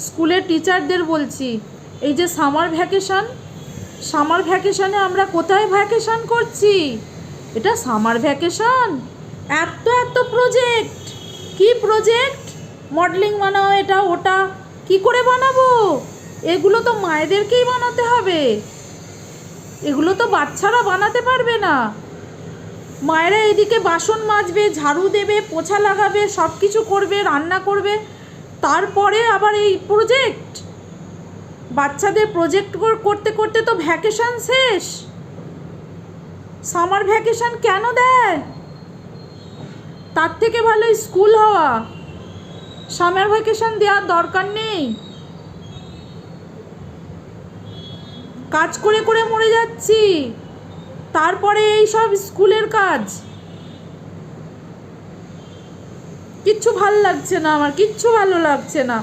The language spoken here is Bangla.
স্কুলের টিচারদের বলছি, এই যে সামার ভ্যাকেশানে আমরা কোথায় ভ্যাকেশান করছি? এটা সামার ভ্যাকেশান? এত এত প্রজেক্ট, কি প্রজেক্ট? মডেলিং বানাও, এটা ওটা, কি করে বানাবো? এগুলো তো মায়েদেরকেই বানাতে হবে, এগুলো তো বাচ্চারা বানাতে পারবে না। মায়েরা এদিকে বাসন মাজবে, ঝাড়ু দেবে, পোছা লাগাবে, সব কিছু করবে, রান্না করবে, তারপরে আবার এই প্রজেক্ট। বাচ্চাদের প্রজেক্ট করতে করতে তো ভ্যাকেশান শেষ। সামার ভ্যাকেশান কেন দেয়? তার থেকে ভালো স্কুল হওয়া। সামার ভ্যাকেশান দেওয়ার দরকার নেই। কাজ করে করে মরে যাচ্ছি, তারপরে এই সব স্কুলের কাজ। কিচ্ছু ভালো লাগছে না, আমার কিচ্ছু ভালো লাগছে না।